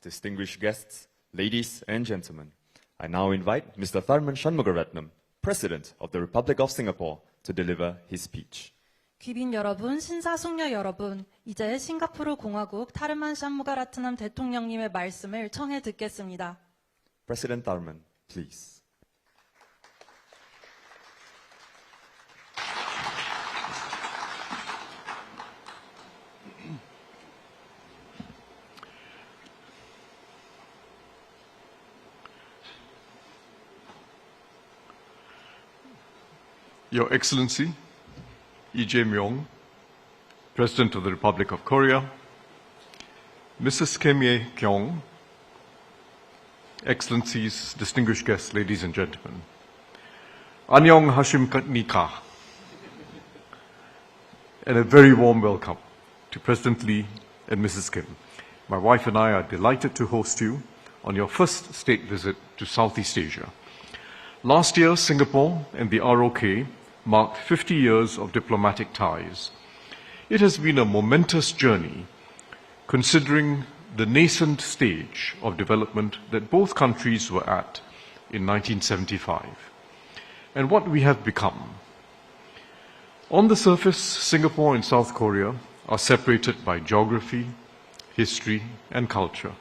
distinguished guests, ladies and gentlemen, I now invite Mr. šan무가라트남, President of the Republic of Singapore, to deliver his speech. 귀빈 여러분, 신사숙녀 여러분, 이제 싱가포르 공화국 타르만 샨무가라트남 대통령님의 말씀을 청해 듣겠습니다. President Tharman, please. Your Excellency, Lee Jae-myung, President of the Republic of Korea, Mrs. Kim Ye-kyung, Excellencies, distinguished guests, ladies and gentlemen, 안녕하십니까, and a very warm welcome to President Lee and Mrs. Kim. My wife and I are delighted to host you on your first state visit to Southeast Asia. Last year, Singapore and the ROK marked 50 years of diplomatic ties. It has been a momentous journey, considering the nascent stage of development that both countries were at in 1975, and what we have become. On the surface, Singapore and South Korea are separated by geography, history, and culture.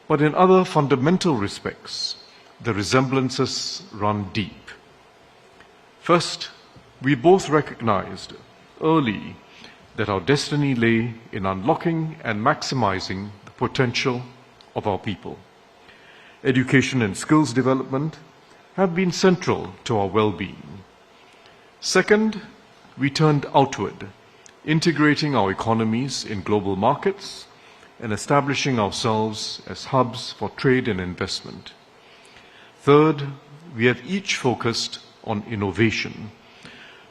But in other fundamental respects, the resemblances run deep. First, we both recognized early that our destiny lay in unlocking and maximizing the potential of our people. Education and skills development have been central to our well-being. Second, we turned outward, integrating our economies in global markets and establishing ourselves as hubs for trade and investment. Third, we have each focused on innovation.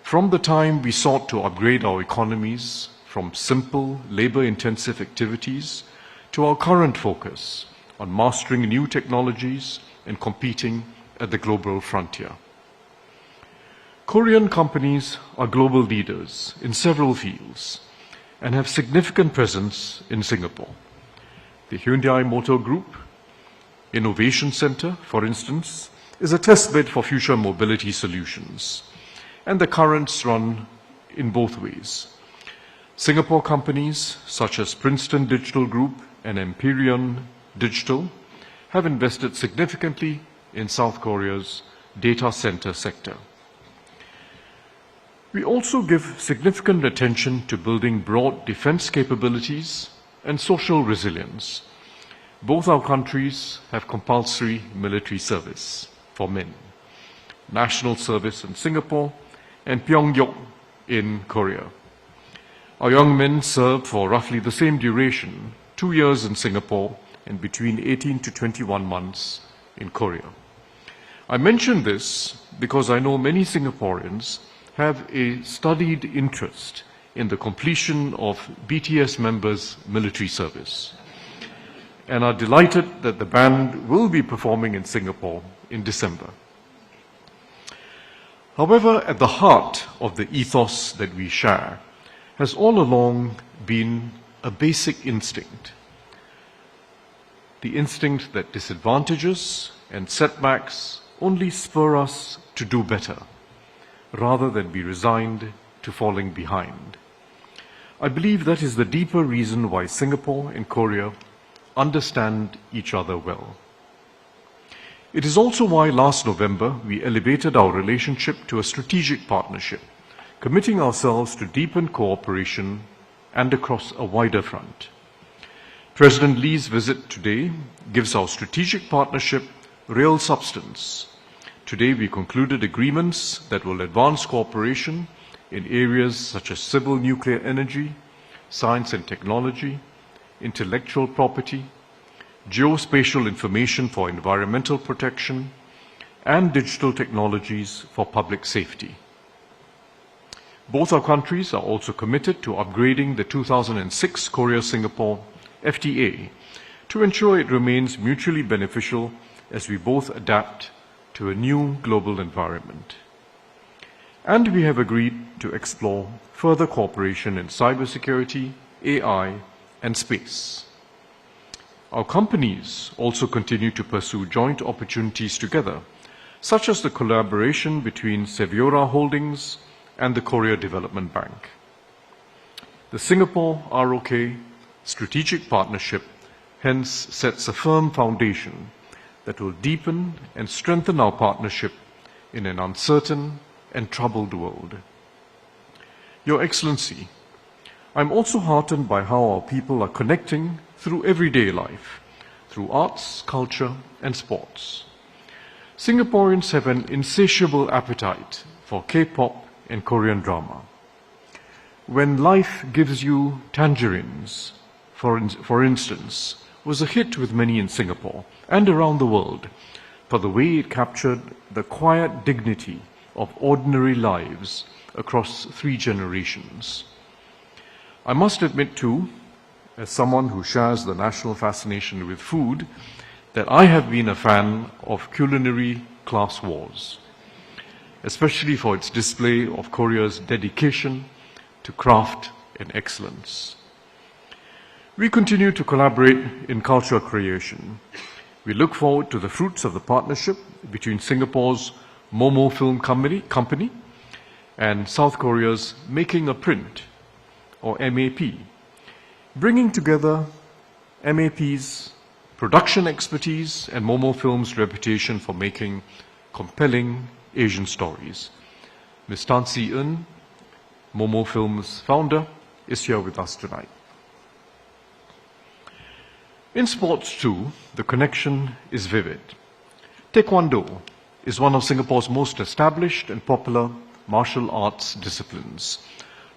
From the time we sought to upgrade our economies from simple, labor-intensive activities to our current focus on mastering new technologies and competing at the global frontier. Korean companies are global leaders in several fields and have significant presence in Singapore. The Hyundai Motor Group Innovation Center, for instance, is a testbed for future mobility solutions, and the currents run in both ways. Singapore companies such as Princeton Digital Group and Empyrean Digital have invested significantly in South Korea's data center sector. We also give significant attention to building broad defense capabilities and social resilience. Both our countries have compulsory military service for men, national service in Singapore, and Pyongyang in Korea. Our young men serve for roughly the same duration, 2 years in Singapore and between 18 to 21 months in Korea. I mention this because I know many Singaporeans have a studied interest in the completion of BTS members' military service, and are delighted that the band will be performing in Singapore in December. However, at the heart of the ethos that we share has all along been a basic instinct. The instinct that disadvantages and setbacks only spur us to do better, rather than be resigned to falling behind. I believe that is the deeper reason why Singapore and Korea understand each other well. It is also why last November we elevated our relationship to a strategic partnership, committing ourselves to deepen cooperation and across a wider front. President Lee's visit today gives our strategic partnership real substance. Today we concluded agreements that will advance cooperation in areas such as civil nuclear energy, science and technology, intellectual property, geospatial information for environmental protection, and digital technologies for public safety. Both our countries are also committed to upgrading the 2006 Korea-Singapore FTA to ensure it remains mutually beneficial as we both adapt to a new global environment. And we have agreed to explore further cooperation in cybersecurity, AI, and space. Our companies also continue to pursue joint opportunities together, such as the collaboration between Seviora Holdings and the Korea Development Bank. The Singapore ROK strategic partnership hence sets a firm foundation that will deepen and strengthen our partnership in an uncertain and troubled world. Your Excellency, I'm also heartened by how our people are connecting through everyday life, through arts, culture, and sports. Singaporeans have an insatiable appetite for K-pop and Korean drama. When Life Gives You Tangerines, for instance, was a hit with many in Singapore and around the world for the way it captured the quiet dignity of ordinary lives across 3 generations. I must admit too, as someone who shares the national fascination with food, that I have been a fan of culinary class wars, especially for its display of Korea's dedication to craft and excellence. We continue to collaborate in cultural creation. We look forward to the fruits of the partnership between Singapore's Momo Film Company and South Korea's Making a Print, or MAP, bringing together MAP's production expertise and Momo Film's reputation for making compelling Asian stories. Ms. Tan Si-eun, Momo Film's founder, is here with us tonight. In sports too, the connection is vivid. Taekwondo is one of Singapore's most established and popular martial arts disciplines.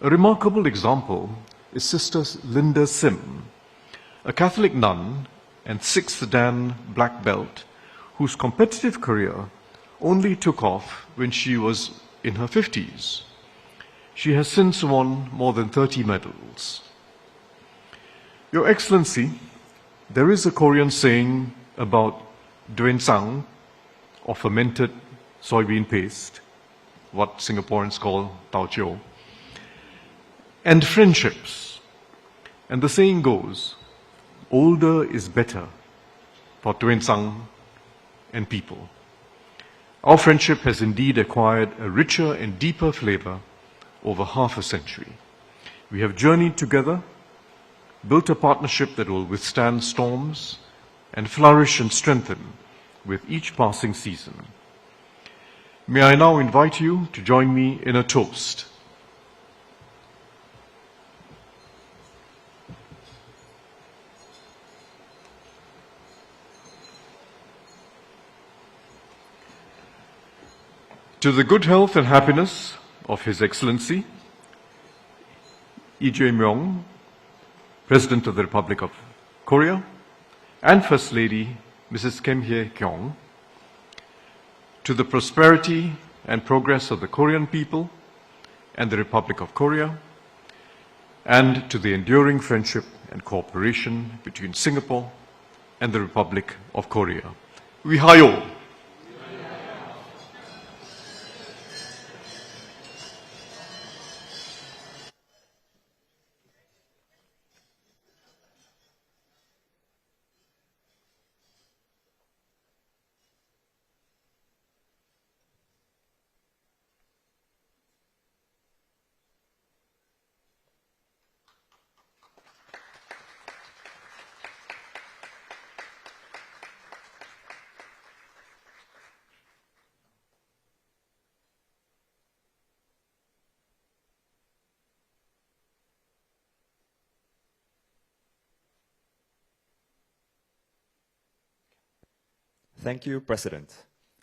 A remarkable example is Sister Linda Sim, a Catholic nun and 6th Dan black belt whose competitive career only took off when she was in her 50s. She has since won more than 30 medals. Your Excellency, there is a Korean saying about doensang, or fermented soybean paste, what Singaporeans call taojiu, and friendships. And the saying goes, older is better for doensang and people. Our friendship has indeed acquired a richer and deeper flavor over half a century. We have journeyed together, built a partnership that will withstand storms and flourish and strengthen with each passing season. May I now invite you to join me in a toast. To the good health and happiness of His Excellency, Lee Jae-myung, President of the Republic of Korea, and First Lady Mrs. Kim Hye-kyung, to the prosperity and progress of the Korean people and the Republic of Korea, and to the enduring friendship and cooperation between Singapore and the Republic of Korea. Wihayo! Thank you, President.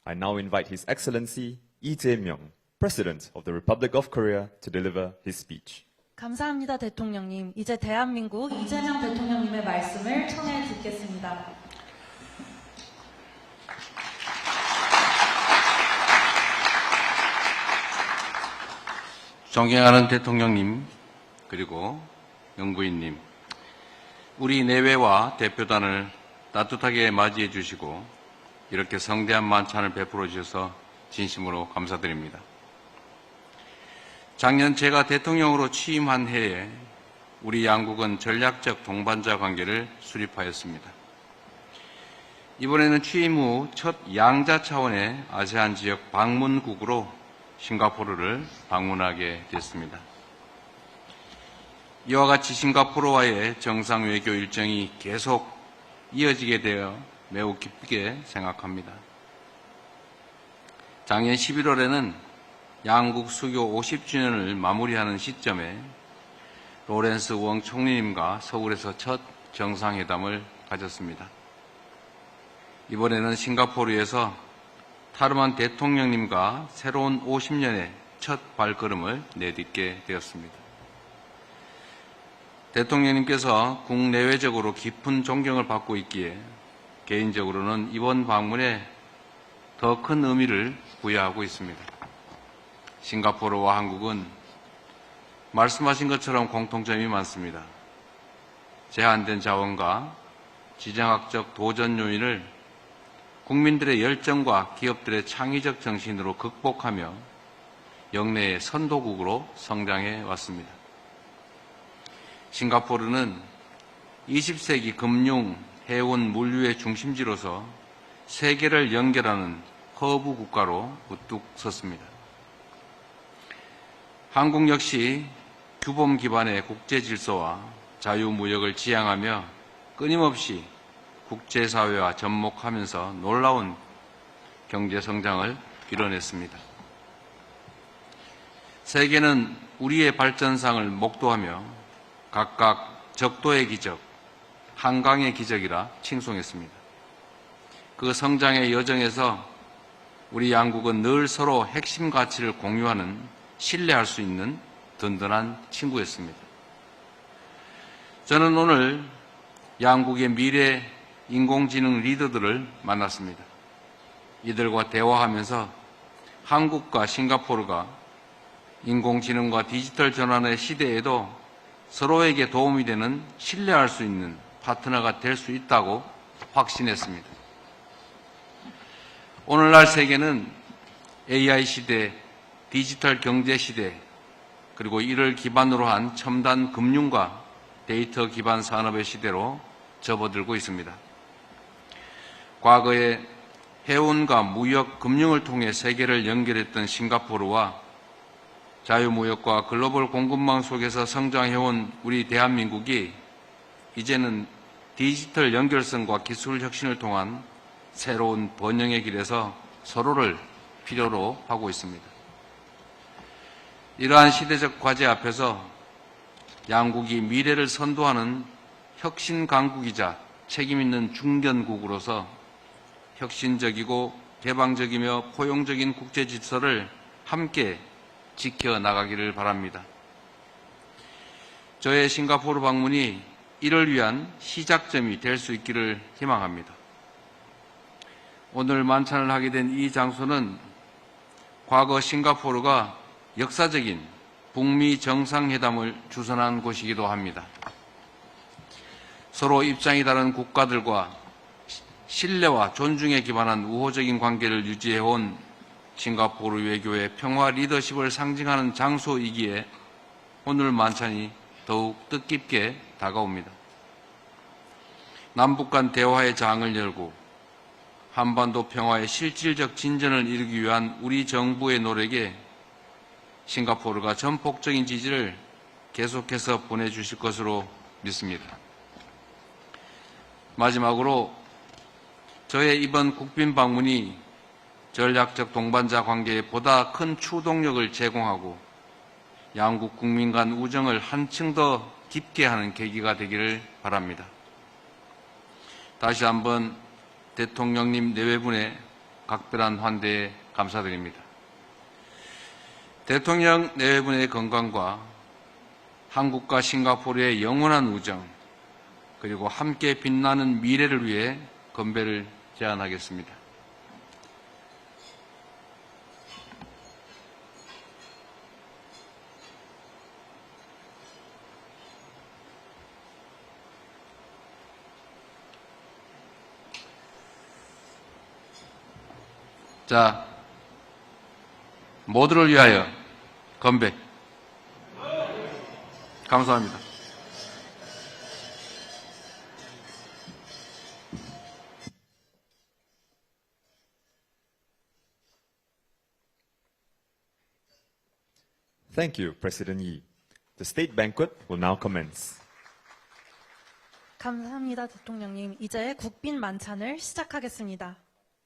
I now invite His Excellency Lee Jae-myung, President of the Republic of Korea, to deliver his speech. 감사합니다, 대통령님. 이제 대한민국 이재명 대통령님의 말씀을 청해 듣겠습니다. 존경하는 대통령님, 그리고 영부인님, 우리 내외와 대표단을 따뜻하게 맞이해 주시고 이렇게 성대한 만찬을 베풀어 주셔서 진심으로 감사드립니다. 작년 제가 대통령으로 취임한 해에 우리 양국은 전략적 동반자 관계를 수립하였습니다. 이번에는 취임 후 첫 양자 차원의 아세안 지역 방문국으로 싱가포르를 방문하게 됐습니다. 이와 같이 싱가포르와의 정상 외교 일정이 계속 이어지게 되어 매우 기쁘게 생각합니다. 작년 11월에는 양국 수교 50주년을 마무리하는 시점에 로렌스 웡 총리님과 서울에서 첫 정상회담을 가졌습니다. 이번에는 싱가포르에서 타르만 대통령님과 새로운 50년의 첫 발걸음을 내딛게 되었습니다. 대통령님께서 국내외적으로 깊은 존경을 받고 있기에 개인적으로는 이번 방문에 더 큰 의미를 부여하고 있습니다. 싱가포르와 한국은 말씀하신 것처럼 공통점이 많습니다. 제한된 자원과 지정학적 도전 요인을 국민들의 열정과 기업들의 창의적 정신으로 극복하며 영내의 선도국으로 성장해 왔습니다. 싱가포르는 20세기 금융, 해운, 물류의 중심지로서 세계를 연결하는 허브 국가로 우뚝 섰습니다. 한국 역시 규범 기반의 국제 질서와 자유무역을 지향하며 끊임없이 국제사회와 접목하면서 놀라운 경제성장을 이뤄냈습니다. 세계는 우리의 발전상을 목도하며 각각 적도의 기적, 한강의 기적이라 칭송했습니다. 그 성장의 여정에서 우리 양국은 늘 서로 핵심 가치를 공유하는 신뢰할 수 있는 든든한 친구였습니다. 저는 오늘 양국의 미래 인공지능 리더들을 만났습니다. 이들과 대화하면서 한국과 싱가포르가 인공지능과 디지털 전환의 시대에도 서로에게 도움이 되는 신뢰할 수 있는 파트너가 될 수 있다고 확신했습니다. 오늘날 세계는 AI 시대, 디지털 경제 시대, 그리고 이를 기반으로 한 첨단 금융과 데이터 기반 산업의 시대로 접어들고 있습니다. 과거에 해운과 무역, 금융을 통해 세계를 연결했던 싱가포르와 자유무역과 글로벌 공급망 속에서 성장해온 우리 대한민국이 이제는 디지털 연결성과 기술 혁신을 통한 새로운 번영의 길에서 서로를 필요로 하고 있습니다. 이러한 시대적 과제 앞에서 양국이 미래를 선도하는 혁신 강국이자 책임있는 중견국으로서 혁신적이고 개방적이며 포용적인 국제 질서를 함께 지켜나가기를 바랍니다. 저의 싱가포르 방문이 이를 위한 시작점이 될 수 있기를 희망합니다. 오늘 만찬을 하게 된 이 장소는 과거 싱가포르가 역사적인 북미 정상회담을 주선한 곳이기도 합니다. 서로 입장이 다른 국가들과 신뢰와 존중에 기반한 우호적인 관계를 유지해온 싱가포르 외교의 평화 리더십을 상징하는 장소이기에 오늘 만찬이 더욱 뜻깊게 다가옵니다. 남북 간 대화의 장을 열고 한반도 평화의 실질적 진전을 이루기 위한 우리 정부의 노력에 싱가포르가 전폭적인 지지를 계속해서 보내주실 것으로 믿습니다. 마지막으로 저의 이번 국빈 방문이 전략적 동반자 관계에 보다 큰 추동력을 제공하고 양국 국민 간 우정을 한층 더 깊게 하는 계기가 되기를 바랍니다. 다시 한번 대통령님 내외분의 각별한 환대에 감사드립니다. 대통령 내외분의 건강과 한국과 싱가포르의 영원한 우정, 그리고 함께 빛나는 미래를 위해 건배를 제안하겠습니다. 자, 모두를 위하여 건배. 감사합니다. Thank you, President Yi. The state banquet will now commence. 감사합니다, 대통령님. 이제 국빈만찬을 시작하겠습니다.